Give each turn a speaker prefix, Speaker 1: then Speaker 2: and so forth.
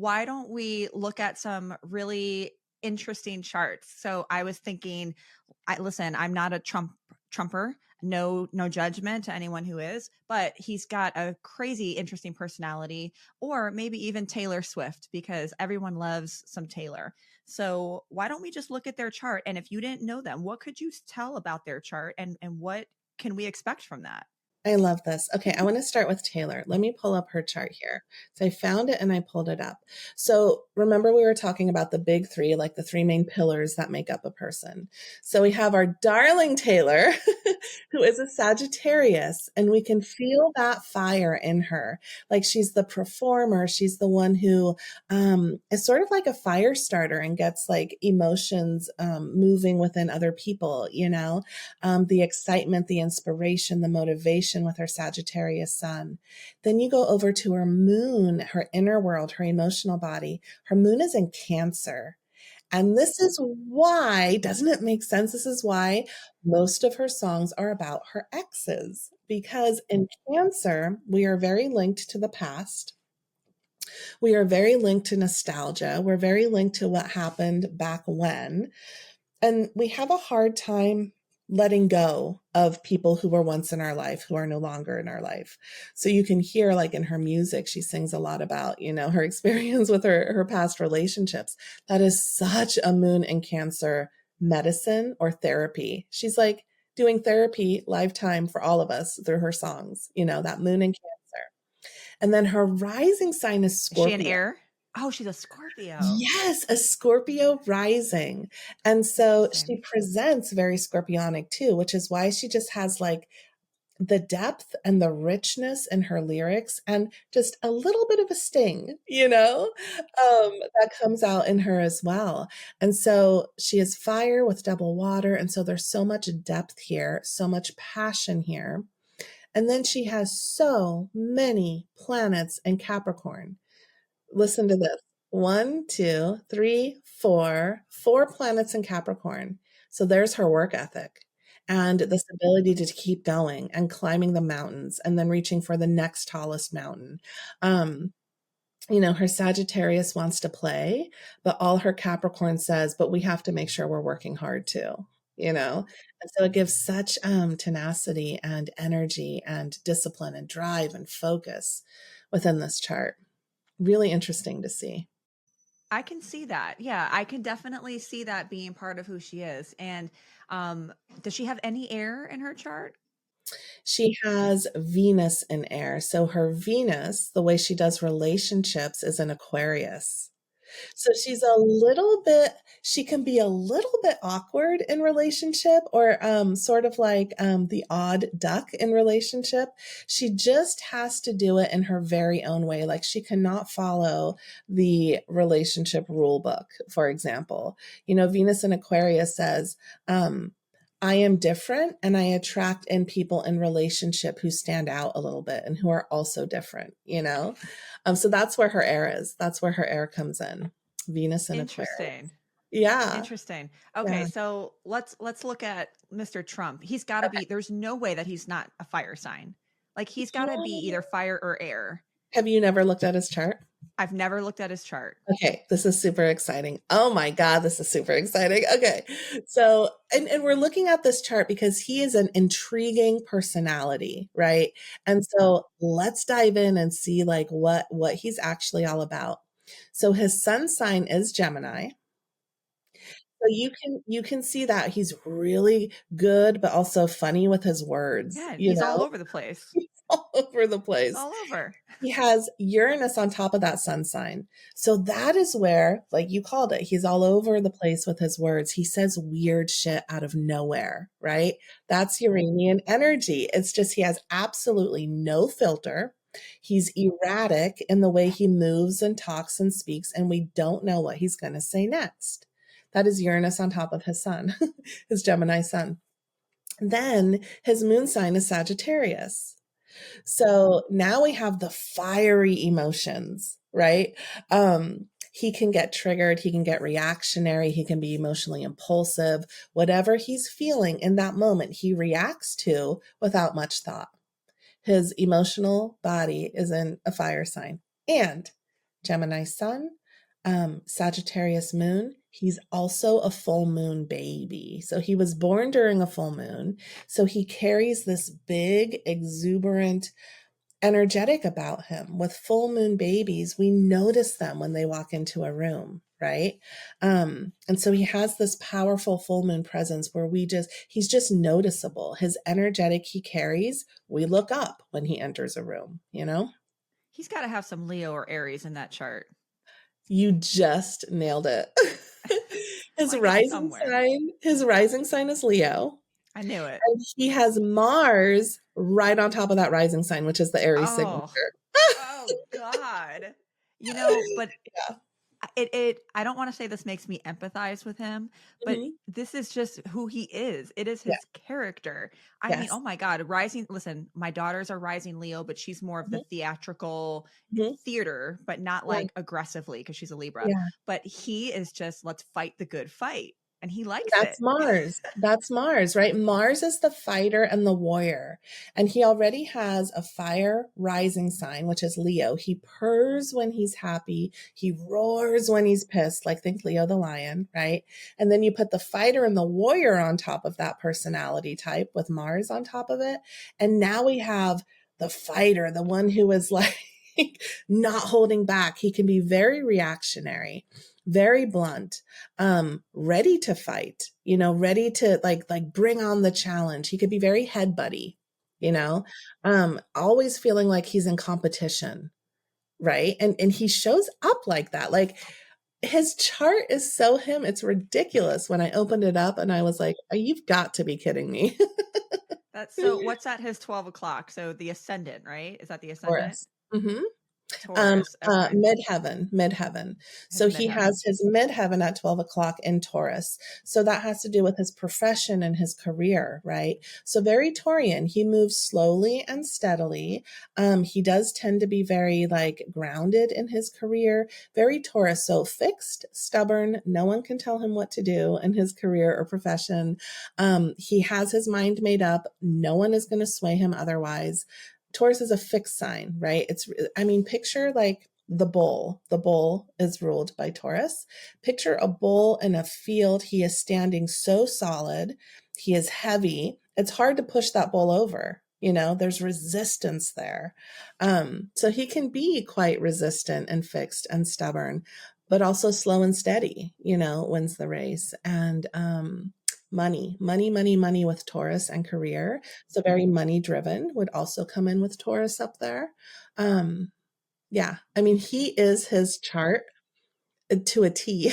Speaker 1: why don't we look at some really interesting charts? So I was thinking, listen, I'm not a Trumper. No judgment to anyone who is, but he's got a crazy interesting personality, or maybe even Taylor Swift, because everyone loves some Taylor. So why don't we just look at their chart? And if you didn't know them, what could you tell about their chart, and what can we expect from that?
Speaker 2: I love this. Okay, I want to start with Taylor. Let me pull up her chart here. So I found it and I pulled it up. So remember, we were talking about the big three, like the three main pillars that make up a person. So we have our darling Taylor, who is a Sagittarius, and we can feel that fire in her. Like she's the performer, she's the one who is sort of like a fire starter and gets like emotions moving within other people, the excitement, the inspiration, the motivation with her Sagittarius sun. Then you go over to her moon, her inner world, her emotional body. Her moon is in Cancer. And this is why, doesn't it make sense? This is why most of her songs are about her exes. Because in Cancer, we are very linked to the past. We are very linked to nostalgia. We're very linked to what happened back when. And we have a hard time letting go of people who were once in our life, who are no longer in our life. So you can hear, like in her music, she sings a lot about, her experience with her past relationships. That is such a moon in Cancer medicine or therapy. She's like doing therapy lifetime for all of us through her songs, that moon in Cancer. And then her rising sign is
Speaker 1: Is she an
Speaker 2: Scorpio.
Speaker 1: air? Oh, she's a Scorpio.
Speaker 2: Yes, a Scorpio rising. And so
Speaker 1: Interesting.
Speaker 2: she presents very scorpionic too, which is why she just has like the depth and the richness in her lyrics and just a little bit of a sting, that comes out in her as well. And so she is fire with double water. And so there's so much depth here, so much passion here. And then she has so many planets in Capricorn. Listen to this. One, two, three, four planets in Capricorn. So there's her work ethic and this ability to keep going and climbing the mountains and then reaching for the next tallest mountain. Um, her Sagittarius wants to play, but all her Capricorn says, but we have to make sure we're working hard too, And so it gives such tenacity and energy and discipline and drive and focus within this chart. Really interesting to see.
Speaker 1: I can see that. Yeah, I can definitely see that being part of who she is. And does she have any air in her chart?
Speaker 2: She has Venus in air. So her Venus, the way she does relationships, is in Aquarius. So she can be a little bit awkward in relationship or sort of like the odd duck in relationship. She just has to do it in her very own way. Like she cannot follow the relationship rule book, for example. Venus in Aquarius says, I am different and I attract in people in relationship who stand out a little bit and who are also different. So that's where her air is. That's where her air comes in. Venus and Aquarius.
Speaker 1: Interesting.
Speaker 2: Yeah.
Speaker 1: Interesting. Okay,
Speaker 2: Yeah.
Speaker 1: so let's look at Mr. Trump. He's got to
Speaker 2: Okay.
Speaker 1: be, there's no way that he's not a fire sign. Like he's got to be
Speaker 2: Yeah.
Speaker 1: either fire or air.
Speaker 2: Have you never looked at his chart?
Speaker 1: I've never looked at his chart.
Speaker 2: Okay, this is super exciting. Oh my God, this is super exciting. Okay. So, and we're looking at this chart because he is an intriguing personality, right? And so let's dive in and see like what he's actually all about. So his sun sign is Gemini. So you can see that he's really good but also funny with his words,
Speaker 1: Yeah, he's all over the place.
Speaker 2: all over the
Speaker 1: He's
Speaker 2: place.
Speaker 1: all over.
Speaker 2: He has Uranus on top of that sun sign. So that is where, like you called it, he's all over the place with his words. He says weird shit out of nowhere, right? That's Uranian energy. It's just he has absolutely no filter. He's erratic in the way he moves and talks and speaks, and we don't know what he's going to say next. That is Uranus on top of his sun, his Gemini sun. Then his moon sign is Sagittarius. So now we have the fiery emotions, right? He can get triggered, he can get reactionary, he can be emotionally impulsive. Whatever he's feeling in that moment, he reacts to without much thought. His emotional body is in a fire sign. And Gemini sun, Sagittarius moon. He's also a full moon baby. So he was born during a full moon. So he carries this big, exuberant, energetic about him. With full moon babies, we notice them when they walk into a room, right? And so he has this powerful full moon presence where he's just noticeable. His energetic he carries, we look up when he enters a room, you know?
Speaker 1: He's got to have some Leo or Aries in that chart.
Speaker 2: You just nailed it.
Speaker 1: Well, I guess somewhere.
Speaker 2: His rising sign is Leo.
Speaker 1: I knew it.
Speaker 2: And he has Mars right on top of that rising sign, which is the Aries signature.
Speaker 1: Oh, oh God. But
Speaker 2: Yeah.
Speaker 1: I don't want to say this makes me empathize with him, but
Speaker 2: Mhm.
Speaker 1: this is just who he is. It is
Speaker 2: Yeah.
Speaker 1: his character. I mean,
Speaker 2: Yes.
Speaker 1: oh my God, rising, listen, my daughters are rising Leo, but she's more of the
Speaker 2: Mhm.
Speaker 1: theatrical
Speaker 2: Mhm.
Speaker 1: theater, but not
Speaker 2: Yeah.
Speaker 1: like aggressively because she's a Libra.
Speaker 2: Yeah.
Speaker 1: But he is just, let's fight the good fight. And he likes
Speaker 2: That's
Speaker 1: it.
Speaker 2: Mars. That's Mars, right? Mars is the fighter and the warrior. And he already has a fire rising sign, which is Leo. He purrs when he's happy. He roars when he's pissed, like think Leo the lion, right? And then you put the fighter and the warrior on top of that personality type with Mars on top of it. And now we have the fighter, the one who is like not holding back. He can be very reactionary, very blunt, ready to fight, ready to like bring on the challenge. He could be very head buddy, you know, always feeling like he's in competition, right? And he shows up like that. Like his chart is so him. It's ridiculous. When I opened it up and I was like, oh, you've got to be kidding me.
Speaker 1: That's so what's at his 12 o'clock? So the ascendant, right? Is that the ascendant?
Speaker 2: Taurus. Hmm.
Speaker 1: Taurus. Okay.
Speaker 2: Midheaven.
Speaker 1: His
Speaker 2: So he
Speaker 1: midheaven.
Speaker 2: has his midheaven at 12 o'clock in Taurus. So that has to do with his profession and his career, right? So very Taurian. He moves slowly and steadily. He does tend to be very like grounded in his career, very Taurus. So fixed, stubborn. No one can tell him what to do in his career or profession. He has his mind made up. No one is going to sway him otherwise. Taurus is a fixed sign, right? Picture like the bull. The bull is ruled by Taurus. Picture a bull in a field. He is standing so solid. He is heavy. It's hard to push that bull over. There's resistance there. So he can be quite resistant and fixed and stubborn, but also slow and steady, wins the race. And money with Taurus and career. So very money driven would also come in with Taurus up there. Yeah, he is his chart to a T.